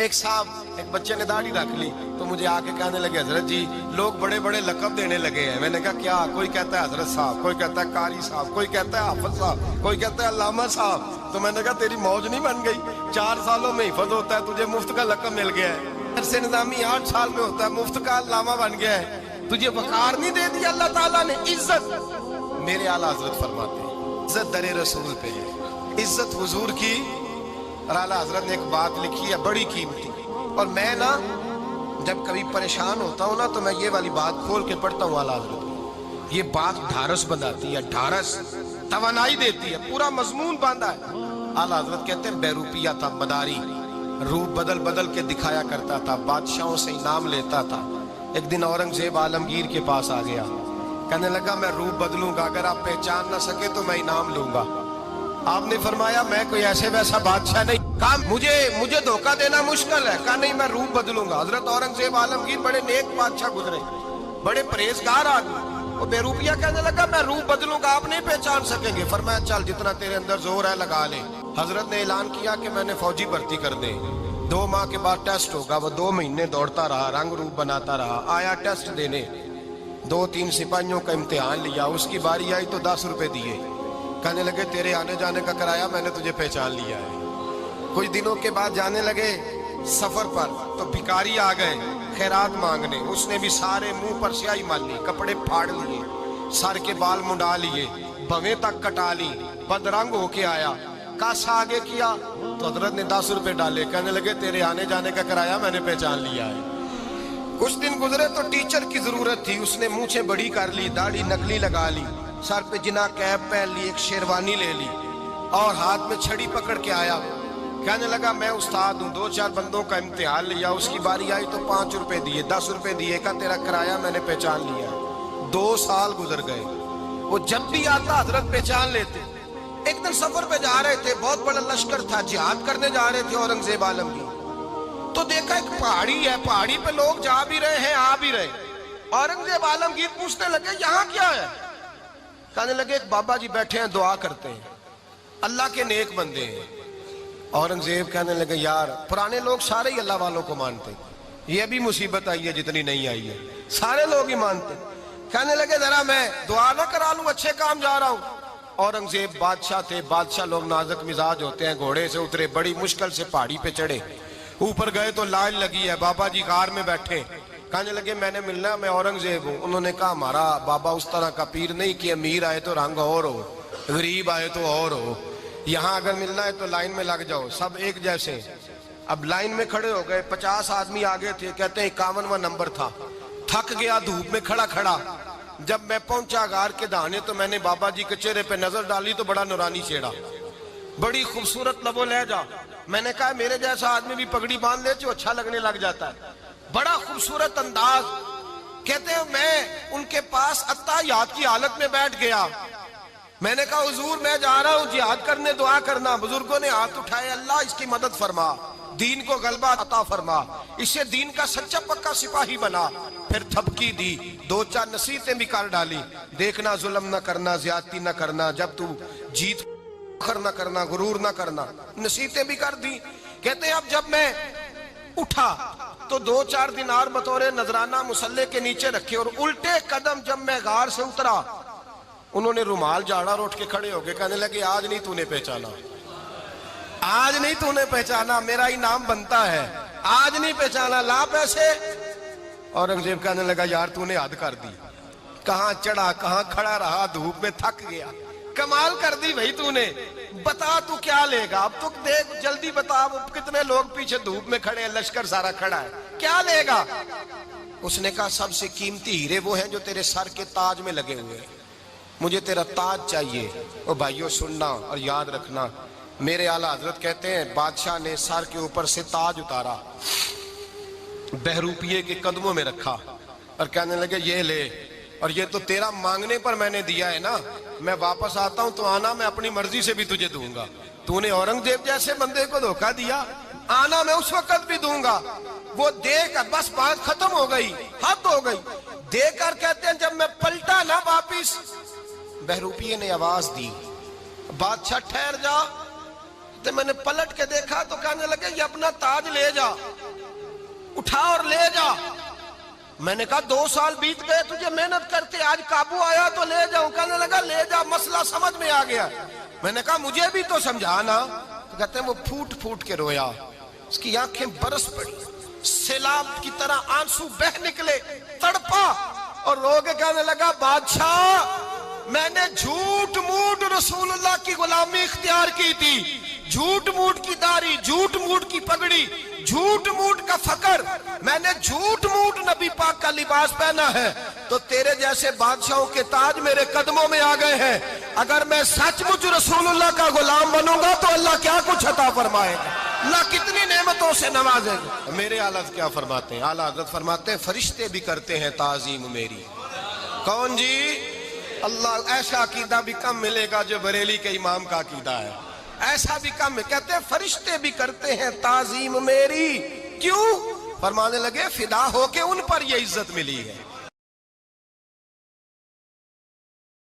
ایک صاحب ایک بچے نے داڑھی رکھ لی تو مجھے آ کے کہنے لگے حضرت جی لوگ بڑے بڑے لقب دینے لگے ہیں. میں نے کہا کیا؟ کوئی کہتا ہے حضرت صاحب, کوئی کہتا ہے قاری صاحب, کوئی کہتا ہے حافظ صاحب, کوئی کہتا ہے علامہ صاحب. تو میں نے کہا تیری موج نہیں بن گئی؟ 4 سالوں میں حفظ ہوتا ہے, تجھے مفت کا لقب مل گیا ہے. عرص نظامی 8 سال میں ہوتا ہے, مفت کا علامہ بن گیا ہے. تجھے وقار نہیں دے دیا اللہ تعالیٰ نے؟ عزت میرے اعلیٰ حضرت فرماتے ہیں عزت در رسول پہ ہے, عزت حضور کی. اور اعلیٰ حضرت نے ایک بات لکھی ہے بڑی قیمتی, اور میں نا جب کبھی پریشان ہوتا ہوں نا تو میں یہ والی بات کھول کے پڑھتا ہوں اعلیٰ حضرت. یہ بات ڈھارس بناتی ہے, ڈھارس توانائی دیتی ہے, پورا مضمون باندھا ہے. اعلیٰ حضرت کہتے ہیں بے روپیہ تھا مداری, روپ بدل بدل کے دکھایا کرتا تھا, بادشاہوں سے انعام لیتا تھا. ایک دن اورنگزیب عالمگیر کے پاس آ گیا, کہنے لگا میں روپ بدلوں گا, اگر آپ پہچان نہ سکے تو میں انعام لوں گا. آپ نے فرمایا میں کوئی ایسے ویسا بادشاہ نہیں, کہا مجھے دھوکہ دینا مشکل ہے. کہا نہیں میں روپ بدلوں گا. حضرت اورنگزیب عالمگیر بڑے نیک بادشاہ گزرے, بڑے پرہیزگار آدمی. وہ بے روپیہ کہنے لگا میں روپ بدلوں گا, آپ نہیں پہچان سکیں گے. فرمایا چل جتنا تیرے اندر زور ہے لگا لے. حضرت نے اعلان کیا کہ میں نے فوجی بھرتی کر دیں, 2 ماہ کے بعد ٹیسٹ ہوگا. وہ 2 مہینے دوڑتا رہا, رنگ روپ بناتا رہا, آیا ٹیسٹ دینے. 2-3 سپاہیوں کا امتحان لیا, اس کی باری آئی تو 10 روپے دیے. کہنے لگے تیرے آنے جانے کا کرایہ میں نے تجھے پہچان لیا ہے. کچھ دنوں کے بعد جانے لگے سفر پر تو بھکاری آ گئے خیرات مانگنے. اس نے بھی سارے منہ پر سیاہی مال لی, کپڑے پھاڑ لیے, سر کے بال منڈا لیے, بھویں تک کٹا لی, بدرنگ ہو کے آیا. کاسا آگے کیا تو حضرت نے 10 روپے ڈالے. کہنے لگے تیرے آنے جانے کا کرایہ میں نے پہچان لیا ہے. کچھ دن گزرے تو ٹیچر کی ضرورت تھی, اس نے مونچھیں بڑی کر لی, داڑھی نکلی لگا لی, سر پہ جنا کیپ پہن لی, ایک شیروانی لے لی اور ہاتھ میں چھڑی پکڑ کے آیا. کہنے لگا میں استاد ہوں, 2-4 بندوں کا امتحان لیا, اس کی باری آئی تو 5 روپے دیے, 10 روپے دیے, کہا تیرا کرایہ میں نے پہچان لیا. 2 سال گزر گئے, وہ جب بھی آتا حضرت پہچان لیتے. ایک دن سفر پہ جا رہے تھے, بہت بڑا لشکر تھا, جہاد کرنے جا رہے تھے اورنگزیب عالمگیر. تو دیکھا ایک پہاڑی ہے, پہاڑی پہ لوگ جا بھی رہے ہیں آ بھی رہے. اورنگزیب عالمگیر پوچھنے لگے یہاں کیا ہے؟ کہنے لگے ایک بابا جی بیٹھے ہیں دعا کرتے ہیں, اللہ کے نیک بندے ہیں. اورنگزیب کہنے لگے یار پرانے لوگ سارے ہی اللہ والوں کو مانتے, یہ بھی مصیبت آئی ہے جتنی نہیں آئی ہے, سارے لوگ ہی مانتے. کہنے لگے ذرا میں دعا نہ کرا لوں, اچھے کام جا رہا ہوں. اورنگزیب بادشاہ تھے, بادشاہ لوگ نازک مزاج ہوتے ہیں. گھوڑے سے اترے, بڑی مشکل سے پہاڑی پہ چڑھے, اوپر گئے تو لائن لگی ہے, بابا جی غار میں بیٹھے. کہنے لگے میں نے ملنا, میں اورنگزیب ہوں. انہوں نے کہا ہمارا بابا اس طرح کا پیر نہیں کہ امیر آئے تو رنگ اور ہو, غریب آئے تو اور ہو. یہاں اگر ملنا ہے تو لائن میں لگ جاؤ, سب ایک جیسے. اب لائن میں کھڑے ہو گئے, 50 آدمی آگے تھے, کہتے ہیں 51واں نمبر تھا. تھک گیا دھوپ میں کھڑا کھڑا. جب میں پہنچا غار کے دہانے تو میں نے بابا جی کے چہرے پہ نظر ڈالی تو بڑا نورانی چہرہ, بڑی خوبصورت لب و لہجہ. میں نے کہا میرے جیسا آدمی بھی پگڑی باندھ لے تو اچھا لگنے لگ جاتا ہے, بڑا خوبصورت انداز. کہتے ہیں میں ان کے پاس اتحیات کی حالت میں بیٹھ گیا. میں نے کہا حضور میں جا رہا ہوں جہاد کرنے, دعا کرنا. بزرگوں نے ہاتھ اٹھائے, اللہ اس کی مدد فرما, دین کو غلبہ عطا فرما, اسے دین کا سچا پکا سپاہی بنا. پھر تھپکی دی, 2-4 نصیحتیں بھی کر ڈالی. دیکھنا ظلم نہ کرنا, زیادتی نہ کرنا, جب تو جیت فخر نہ کرنا, غرور نہ کرنا, نصیحتیں بھی کر دی. کہتے ہیں اب جب میں اٹھا تو 2-4 دینار بطور نذرانہ مسلح کے نیچے رکھے, اور الٹے قدم جب میں غار سے اترا انہوں نے رومال جھاڑا اور اٹھ کے کھڑے ہو گئے. کہنے لگے آج نہیں تو نے پہچانا, آج نہیں تو نے پہچانا, میرا انعام بنتا ہے, آج نہیں پہچانا, لا پیسے. اورنگزیب کہنے لگا یار تو نے حد کر دی, کہاں چڑھا کہاں کھڑا رہا, دھوپ میں تھک گیا, کمال کر دی بھائی تو نے. بتا تو کیا لے گا, اب تو دیکھ جلدی بتا, کتنے لوگ پیچھے دھوپ میں کھڑے ہیں, لشکر سارا کھڑا ہے, کیا لے گا؟ اس نے کہا سب سے قیمتی ہیرے وہ ہیں جو تیرے سر کے تاج میں لگے ہوئے ہیں, مجھے تیرا تاج چاہیے. او بھائیو سننا اور یاد رکھنا, میرے اعلیٰ حضرت کہتے ہیں بادشاہ نے سر کے اوپر سے تاج اتارا, بہروپیے کے قدموں میں رکھا اور کہنے لگے یہ لے, اور یہ تو تیرا مانگنے پر میں نے دیا ہے نا, میں واپس آتا ہوں تو آنا میں اپنی مرضی سے بھی تجھے دوں گا. تو نے اورنگزیب جیسے بندے کو دھوکہ دیا, آنا میں اس وقت بھی دوں گا. وہ دے کر بس بات ختم ہو گئی, حد ہو گئی. دے کر کہتے ہیں جب میں پلٹا نا واپس, بہروپیے نے آواز دی بادشاہ ٹھہر جا, تو میں نے پلٹ کے دیکھا تو کہنے لگے یہ اپنا تاج لے جا، اٹھا اور لے جا۔ میں نے کہا 2 سال بیت گئے تجھے محنت کرتے، آج قابو آیا تو لے جاؤں۔ کہنے لگا لے جا، مسئلہ سمجھ میں آ گیا۔ میں نے کہا مجھے بھی تو سمجھانا۔ تو کہتے ہیں وہ پھوٹ پھوٹ کے رویا، اس کی آنکھیں برس پڑی، سیلاب کی طرح آنسو بہ نکلے، تڑپا اور رو کے کہنے لگا بادشاہ میں نے جھوٹ موٹ رسول اللہ کی غلامی اختیار کی تھی، جھوٹ موٹ کی داڑھی، جھوٹ موٹ کی پگڑی، جھوٹ موٹ کا فقر، میں نے جھوٹ موٹ نبی پاک کا لباس پہنا ہے، تو تیرے جیسے بادشاہوں کے تاج میرے قدموں میں آ گئے ہیں۔ اگر میں سچ مچ رسول اللہ کا غلام بنوں گا تو اللہ کیا کچھ عطا فرمائے گا، اللہ کتنی نعمتوں سے نوازے گا۔ میرے اعلیٰ کیا فرماتے ہیں؟ اعلیٰ حضرت فرماتے ہیں فرشتے بھی کرتے ہیں تعظیم میری۔ کون جی؟ اللہ ایسا عقیدہ بھی کم ملے گا جو بریلی کے امام کا عقیدہ ہے، ایسا بھی کم ہے۔ کہتے ہیں فرشتے بھی کرتے ہیں تعظیم میری، کیوں؟ فرمانے لگے فدا ہو کے ان پر یہ عزت ملی ہے۔